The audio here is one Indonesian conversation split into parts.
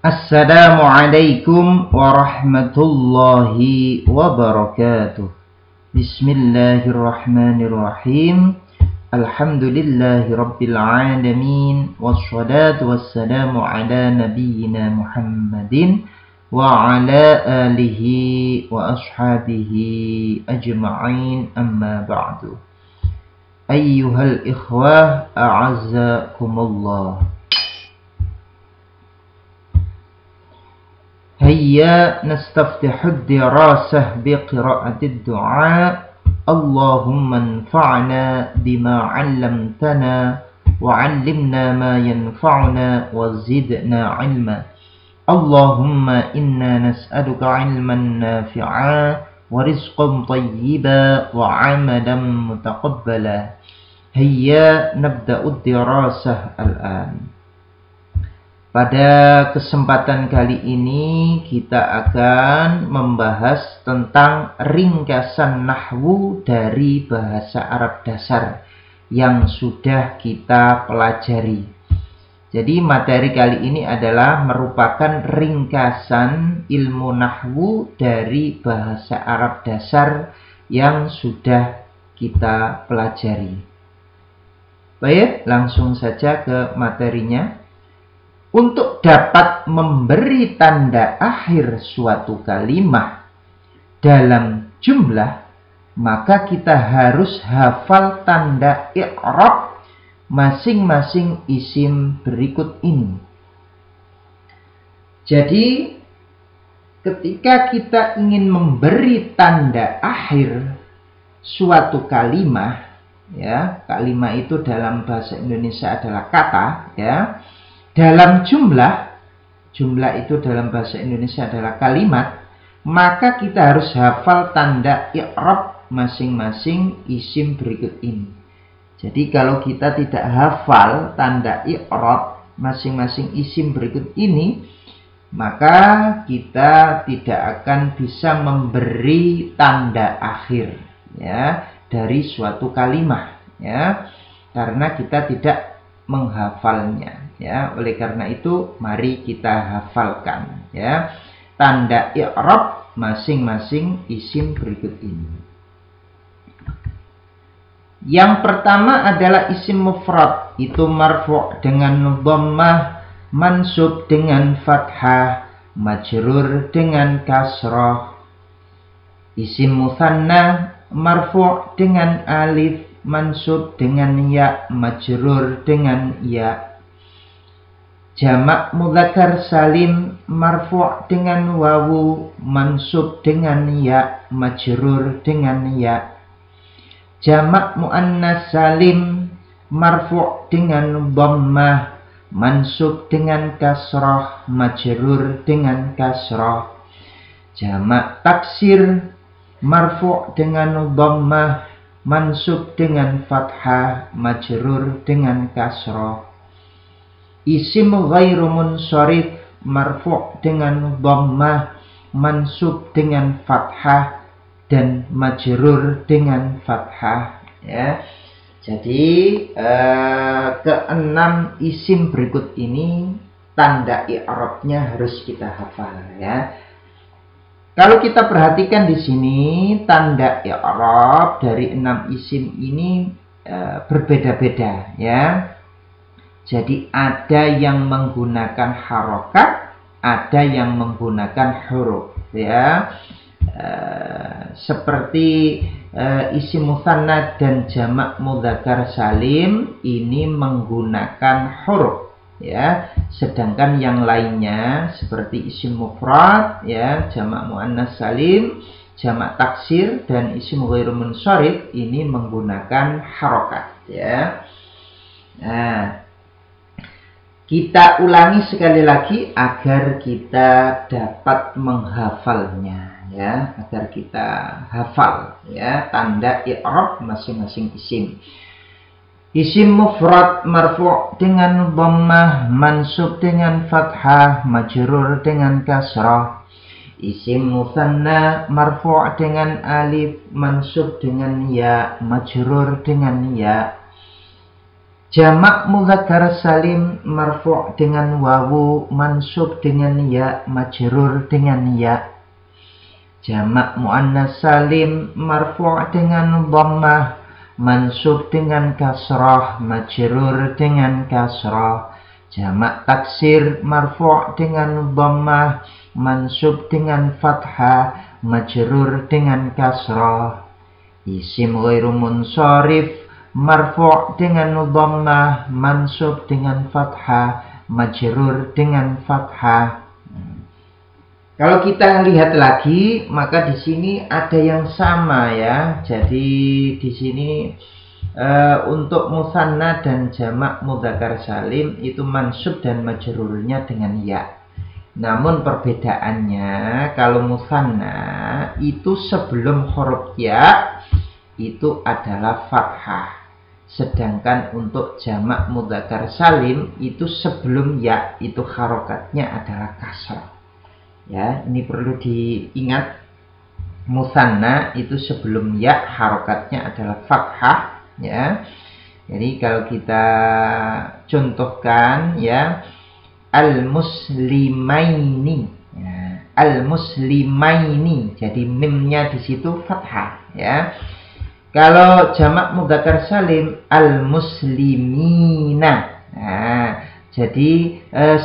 Assalamualaikum warahmatullahi wabarakatuh. Bismillahirrahmanirrahim. Alhamdulillahi rabbil alamin. Wassalatu wassalamu ala nabiyyina Muhammadin wa ala alihi wa ashabihi ajma'in, amma ba'du. Ayyuhal ikhwah, a'azzakumullah. هيا نستفتح الدراسة بقراءة الدعاء. اللهم انفعنا بما علمتنا وعلمنا ما ينفعنا وزدنا علما. اللهم إنا نسألك علما نافعا ورزقا طيبا وعملا متقبلا. هيا نبدأ الدراسة الآن. Pada kesempatan kali ini kita akan membahas tentang ringkasan nahwu dari bahasa Arab dasar yang sudah kita pelajari. Jadi materi kali ini adalah merupakan ringkasan ilmu nahwu dari bahasa Arab dasar yang sudah kita pelajari. Baik, langsung saja ke materinya. Untuk dapat memberi tanda akhir suatu kalimat dalam jumlah, maka kita harus hafal tanda i'rab masing-masing isim berikut ini. Jadi, ketika kita ingin memberi tanda akhir suatu kalimat, ya, kalimat itu dalam bahasa Indonesia adalah kata, ya. Dalam jumlah itu dalam bahasa Indonesia adalah kalimat, maka kita harus hafal tanda i'rab masing-masing isim berikut ini. Jadi kalau kita tidak hafal tanda i'rab masing-masing isim berikut ini, maka kita tidak akan bisa memberi tanda akhir, ya, dari suatu kalimat, ya, karena kita tidak menghafalnya. Ya, oleh karena itu mari kita hafalkan, ya, tanda i'rab masing-masing isim berikut ini. Yang pertama adalah isim mufrad, itu marfu' dengan dhammah, mansub dengan fathah, majrur dengan kasrah. Isim mutsanna marfu' dengan alif, mansub dengan ya, majrur dengan ya. Jamak mudzakkar salim marfu' dengan wawu, mansub dengan ya, majrur dengan ya. Jamak muannas salim marfu' dengan dhammah, mansub dengan kasrah, majrur dengan kasrah. Jamak taksir marfu' dengan dhammah, mansub dengan fathah, majrur dengan kasrah. Isim ghairu munsharif marfu' dengan dhammah, mansub dengan fathah dan majrur dengan fathah, ya. Jadi keenam isim berikut ini tanda i'rabnya harus kita hafal, ya. Kalau kita perhatikan di sini tanda i'rab dari 6 isim ini berbeda-beda, ya. Jadi ada yang menggunakan harokat, ada yang menggunakan huruf, ya. Seperti isim mutsanna dan jamak mudzakkar salim ini menggunakan huruf, ya. Sedangkan yang lainnya seperti isim mufrad, ya, jamak muannas salim, jamak taksir dan isim ghairu munsharif ini menggunakan harokat, ya. Nah, kita ulangi sekali lagi agar kita dapat menghafalnya, ya, agar kita hafal, ya, tanda i'rab masing-masing isim. Isim mufrad marfu' dengan dhammah, mansub dengan fathah, majrur dengan kasrah. Isim mutsanna marfu' dengan alif, mansub dengan ya, majrur dengan ya. Jamak mudzakkar salim marfu' dengan wawu, mansub dengan ya, majrur dengan ya. Jamak muannas salim marfu' dengan dhammah, mansub dengan kasrah, majrur dengan kasrah. Jamak taksir marfu' dengan dhammah, mansub dengan fathah, majrur dengan kasrah. Isim ghairu munsharif marfu' dengan dhammah, mansub dengan fathah, majrur dengan fathah. Kalau kita lihat lagi, maka di sini ada yang sama ya. Jadi di sini untuk musanna dan jamak mudzakkar salim itu mansub dan majrurnya dengan ya. Namun perbedaannya kalau musanna itu sebelum huruf ya itu adalah fathah. Sedangkan untuk jamak mudzakkar salim itu sebelum ya itu harokatnya adalah kasrah. Ya, ini perlu diingat. Musanna itu sebelum ya harokatnya adalah fathah ya. Jadi kalau kita contohkan ya, al-muslimaini ya, al-muslimaini, jadi mimnya di situ fathah ya. Kalau jamak mudzakkar salim al-muslimina, nah, jadi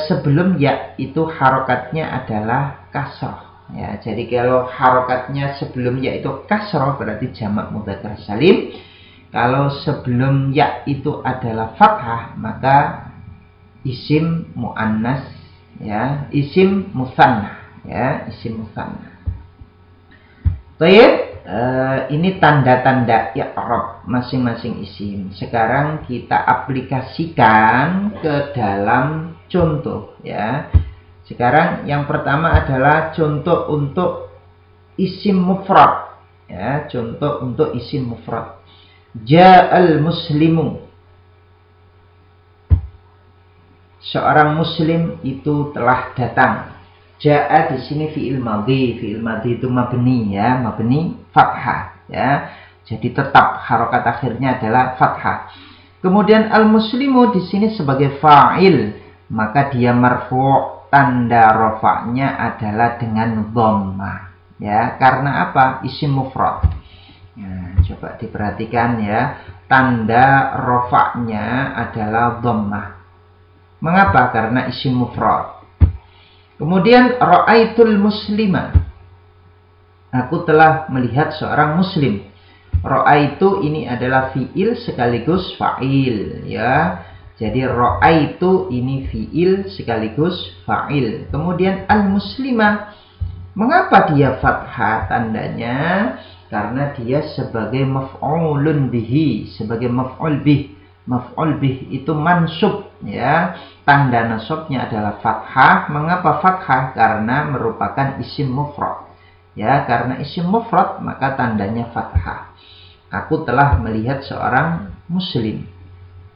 sebelum ya itu harokatnya adalah kasroh ya. Jadi kalau harokatnya sebelum ya itu kasroh berarti jamak mudzakkar salim. Kalau sebelum ya itu adalah fathah maka isim muannas ya, isim musanna ya, isim musanna. Baik. Ini tanda-tanda i'rab masing-masing isim. Sekarang kita aplikasikan ke dalam contoh ya. Sekarang yang pertama adalah contoh untuk isim mufrad ya, contoh untuk isim mufrad. Ja'al muslimu. Seorang muslim itu telah datang. Ja'a di sini fi'il madhi. Fi'il madhi itu mabni ya, mabni fathah ya. Jadi tetap harokat akhirnya adalah fathah. Kemudian al-muslimu di sini sebagai fa'il, maka dia marfu', tanda rafa'nya adalah dengan dhammah ya. Karena apa? Isim mufrad. Nah, coba diperhatikan ya. Tanda rafa'nya adalah dhammah. Mengapa? Karena isim mufrad. Kemudian ra'aitul muslima. Aku telah melihat seorang muslim. Ra'aitu ini adalah fi'il sekaligus fa'il ya. Jadi ra'aitu ini fi'il sekaligus fa'il. Kemudian al-muslima. Mengapa dia fathah tandanya? Karena dia sebagai maf'ulun bihi, sebagai maf'ul bih. Maf'ul bih itu mansub ya. Tanda nasabnya adalah fathah. Mengapa fathah? Karena merupakan isim mufrad. Ya, karena isim mufrad maka tandanya fathah. Aku telah melihat seorang muslim.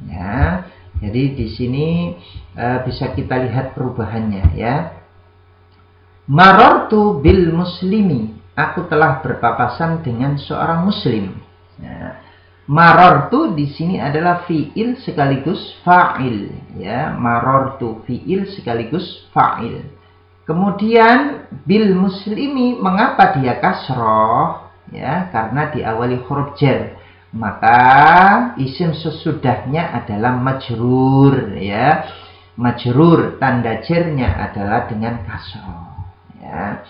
Ya. Jadi di sini bisa kita lihat perubahannya ya. Marartu bil muslimi. Aku telah berpapasan dengan seorang muslim. Ya. Marartu di sini adalah fi'il sekaligus fa'il ya. Marartu fi'il sekaligus fa'il. Kemudian bil muslimi, mengapa dia kasroh ya? Karena diawali huruf jar. Maka isim sesudahnya adalah majrur ya. Majrur tanda jarnya adalah dengan kasroh ya.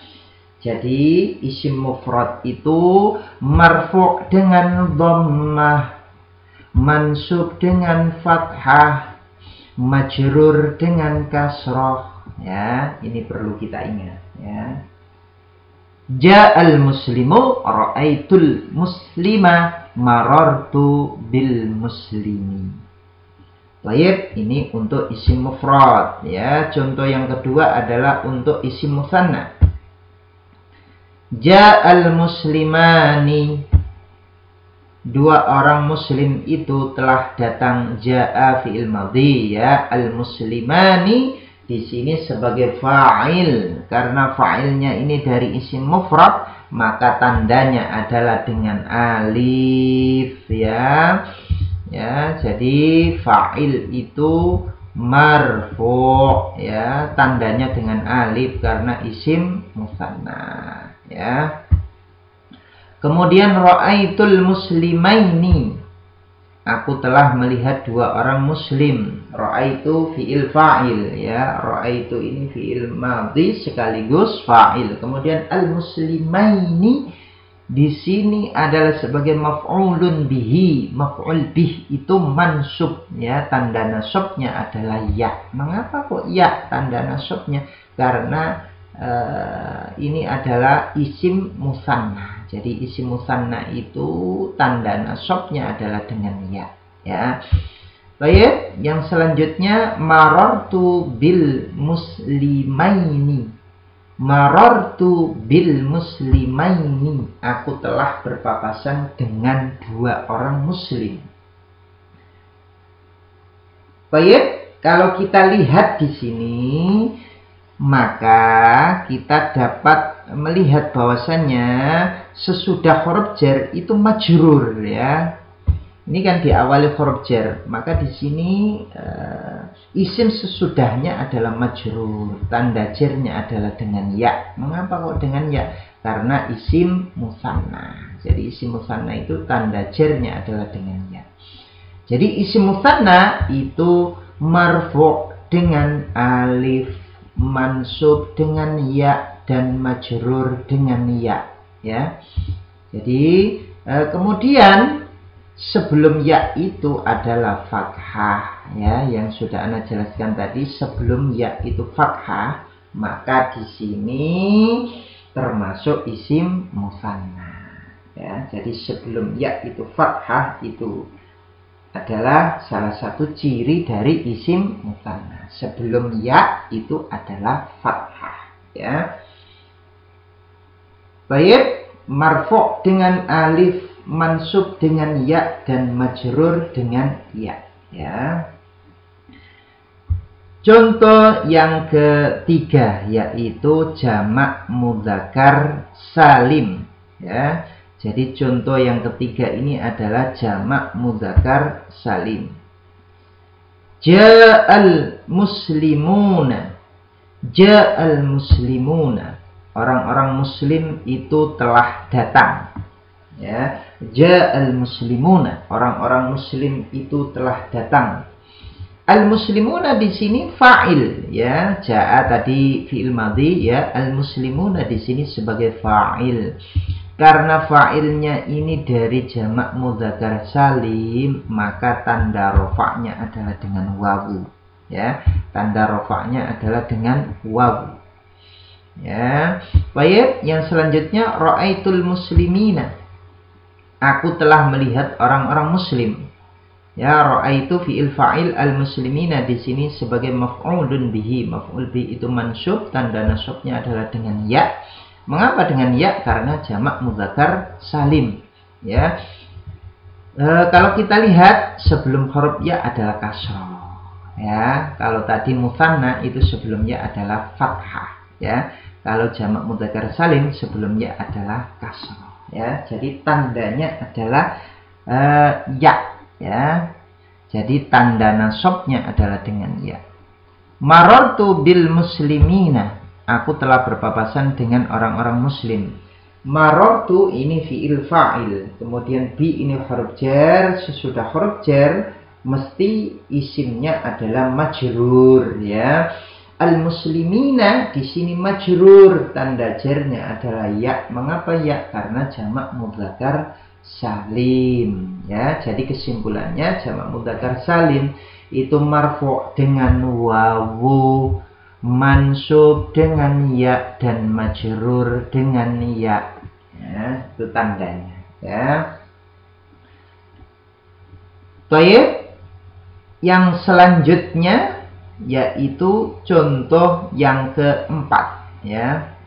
Jadi isim mufrad itu marfu' dengan dhammah, mansub dengan fathah, majrur dengan kasroh ya. Ini perlu kita ingat ya. Ja'al muslimu, ra'aitul muslima, marartu bil muslimi. Baik, ini untuk isim mufrad ya. Contoh yang kedua adalah untuk isim musanna. Ja'al muslimani. Dua orang muslim itu telah datang. Ja'a fi'il madhi ya. Al muslimani di sini sebagai fa'il. Karena fa'ilnya ini dari isim mufrad, maka tandanya adalah dengan alif ya. Ya, jadi fa'il itu marfu', ya, tandanya dengan alif karena isim musanna, ya. Kemudian ra'aitul muslimaini, aku telah melihat dua orang muslim. Ra'aitu fi'il fa'il, ya. Ra'aitu ini fi'il madhi sekaligus fa'il. Kemudian al muslimaini di sini adalah sebagai maf'ulun bihi. Maf'ul bih itu mansub, ya. Tanda nasabnya adalah ya. Mengapa kok ya tanda nasabnya? Karena ini adalah isim musanna. Jadi isim musanna itu tanda nasabnya adalah dengan ya. Ya. Baik, yang selanjutnya marartu bil muslimaini. Marartu bil muslimaini, aku telah berpapasan dengan dua orang muslim. Baik, kalau kita lihat di sini, maka kita dapat melihat bahwasannya sesudah huruf jar itu majrur, ya. Ini kan diawali huruf jar, maka di sini isim sesudahnya adalah majrur, tanda jarnya adalah dengan ya. Mengapa kok dengan ya? Karena isim musanna. Jadi isim musanna itu tanda jarnya adalah dengan ya. Jadi isim musanna itu marfu' dengan alif, mansub dengan ya, dan majrur dengan ya. Ya. Jadi kemudian sebelum ya itu adalah fathah, ya, yang sudah Anda jelaskan tadi. Sebelum ya itu fathah, maka di sini termasuk isim musanna, ya. Jadi sebelum ya itu fathah itu adalah salah satu ciri dari isim musanna. Sebelum ya itu adalah fathah, ya. Baik, marfu' dengan alif, mansub dengan ya, dan majrur dengan ya. Ya. Contoh yang ketiga yaitu jamak mudzakkar salim. Ya. Jadi contoh yang ketiga ini adalah jamak mudzakkar salim. Ja'al muslimuna. Ja'al muslimuna. Orang-orang muslim itu telah datang. Ya, ja'al muslimuna, orang-orang muslim itu telah datang. Al muslimuna di sini fa'il, ya. Ja'a tadi fi'il madhi, ya. Al muslimuna di sini sebagai fa'il. Karena fa'ilnya ini dari jamak mudzakkar salim, maka tanda rofa'nya adalah dengan wawu, ya. Tanda rofa'nya adalah dengan wawu. Ya. Baik, yang selanjutnya ra'aitul muslimina. Aku telah melihat orang-orang muslim. Ya, ra'aitu fi'il fa'il al-muslimina di sini sebagai maf'ulun bihi. Maf'ul bihi itu mansub, tanda nasabnya adalah dengan ya. Mengapa dengan ya? Karena jamak mudzakkar salim. Ya. Kalau kita lihat sebelum huruf ya adalah kasrah. Ya, kalau tadi musanna itu sebelumnya adalah fathah. Ya, kalau jamak mudzakkar salim sebelumnya adalah kasrah. Ya, jadi tandanya adalah ya. Ya, jadi tanda nasabnya adalah dengan ya. Marartu bil muslimina, aku telah berpapasan dengan orang-orang muslim. Marartu ini fi'il fa'il, kemudian bi ini huruf jar. Sesudah huruf jar mesti isimnya adalah majrur, ya. Al muslimina di sini majrur, tanda jarnya adalah ya. Mengapa ya? Karena jamak mudzakkar salim, ya. Jadi kesimpulannya jamak mudzakkar salim itu marfu' dengan wawu, mansub dengan ya, dan majrur dengan ya. Ya, itu tandanya, ya. Baik, yang selanjutnya yaitu contoh yang keempat, ya.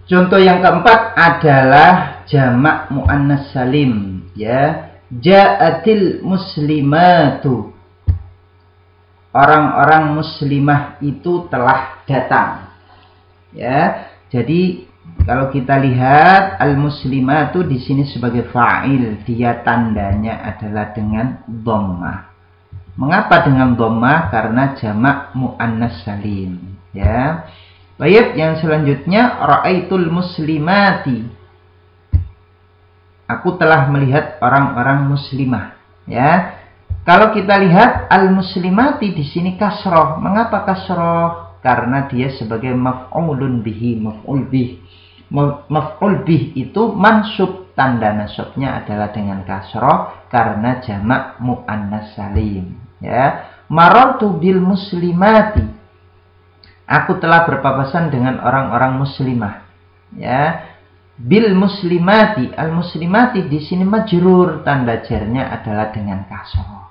Contoh yang keempat adalah jamak muannas salim, ya. Ja'atil muslimatu, orang-orang muslimah itu telah datang, ya. Jadi Kalau kita lihat al-muslimatu di sini sebagai fa'il, dia tandanya adalah dengan dhammah. Mengapa dengan dhammah? Karena jamak muannas salim, ya. Baik, yang selanjutnya ra'aitul muslimati. Aku telah melihat orang-orang muslimah, ya. Kalau kita lihat al-muslimati di sini kasroh. Mengapa kasroh? Karena dia sebagai maf'ulun bihi, maf'ul bih. Maf'ul bih itu mansub, tanda nasabnya adalah dengan kasroh karena jamak muannas salim, ya. Marartu bil muslimati. Aku telah berpapasan dengan orang-orang muslimah, ya. Bil muslimati, al muslimati di sini majrur, tanda jarnya adalah dengan kasroh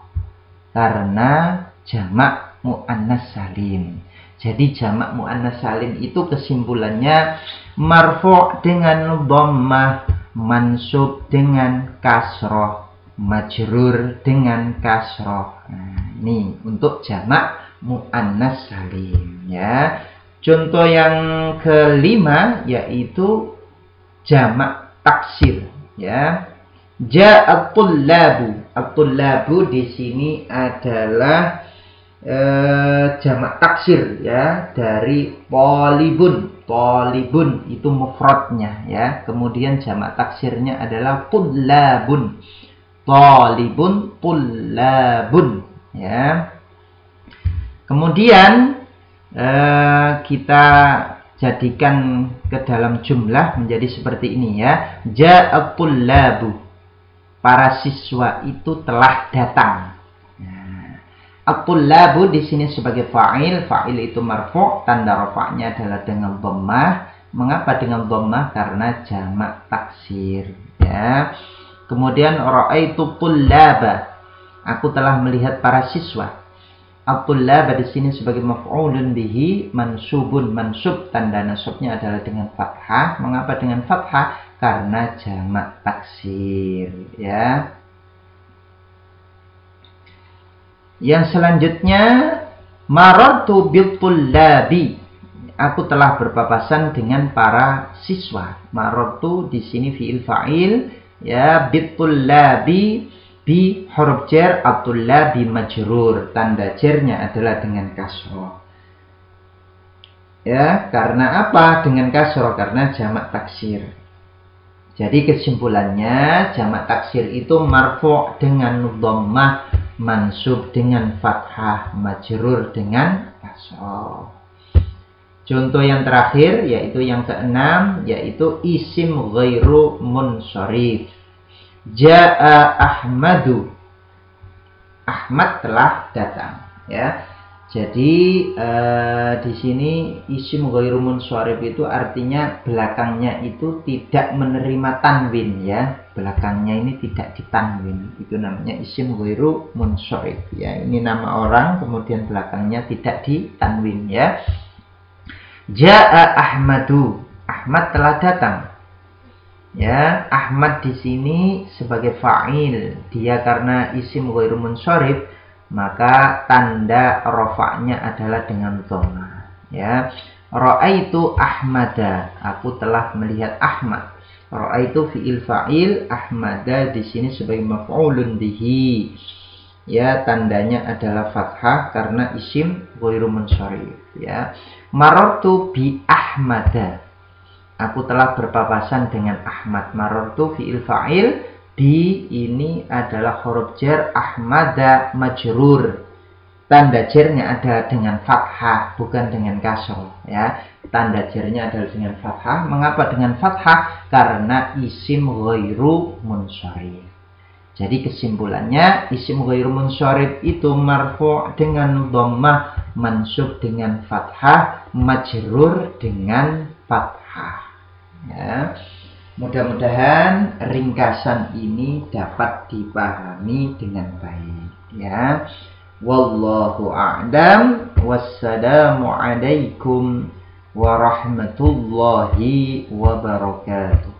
karena jamak muannas salim. Jadi jamak muannas salim itu kesimpulannya marfu' dengan dhammah, mansub dengan kasroh, majrur dengan kasroh. Nah, ini untuk jamak muannas salim, ya. Contoh yang kelima yaitu jamak taksir, ya. Ja'atul labu. At-tullabu di sini adalah jamak taksir, ya, dari polibun. Polibun itu mufradnya, ya. Kemudian jamak taksirnya adalah tullabun. Polibun, tullabun, ya. Kemudian kita jadikan ke dalam jumlah menjadi seperti ini, ya. Ja'atul labu. Para siswa itu telah datang. At-tullabu di sini sebagai fa'il, fa'il itu marfu', tanda rafa'nya adalah dengan dhammah. Mengapa dengan dhammah? Karena jamak taksir, ya. Kemudian ra'aitu tullaba. Aku telah melihat para siswa. At-tullaba di sini sebagai maf'ulun bihi, mansubun, mansub, tanda nasabnya adalah dengan fathah. Mengapa dengan fathah? Karena jamak taksir, ya. Yang selanjutnya marartu bil tullabi. Aku telah berpapasan dengan para siswa. Marartu di sini fi'il fa'il, ya. Bit tullabi bi huruf jar, at-tullabi majrur. Tanda jarnya adalah dengan kasroh. Ya, karena apa? Dengan kasroh karena jamak taksir. Jadi kesimpulannya jamak taksir itu marfu' dengan dhammah, mansub dengan fathah, majrur dengan kasroh. Contoh yang terakhir yaitu yang keenam, yaitu isim ghairu munsharif. Ja'a Ahmadu. Ahmad telah datang, ya. Jadi di sini isim ghairu munsharif itu artinya belakangnya itu tidak menerima tanwin, ya. Belakangnya ini tidak ditanwin. Itu namanya isim ghairu munsharif, ya. Ini nama orang kemudian belakangnya tidak ditanwin, ya. Ja'a Ahmadu. Ahmad telah datang. Ya, Ahmad di sini sebagai fa'il. Dia karena isim ghairu munsharif, maka tanda rafa'nya adalah dengan dhammah, ya. Ra'aitu Ahmada. Aku telah melihat Ahmad. Ra'aitu fi'il fa'il, Ahmada di sini sebagai maf'ulun bihi. Ya, tandanya adalah fathah karena isim ghairu munsharif, ya. Marartu bi Ahmada. Aku telah berpapasan dengan Ahmad. Marartu fi'il fa'il, bi ini adalah huruf jar, Ahmada majrur. Tanda jarnya adalah dengan fathah, bukan dengan kasroh, ya. Tanda jarnya adalah dengan fathah. Mengapa dengan fathah? Karena isim ghairu munsharif. Jadi kesimpulannya isim ghairu munsharif itu marfu' dengan dhammah, mansub dengan fathah, majrur dengan fathah, ya. Mudah-mudahan ringkasan ini dapat dipahami dengan baik, ya. Wallahu a'lam. Wassalamu alaikum warahmatullahi wabarakatuh.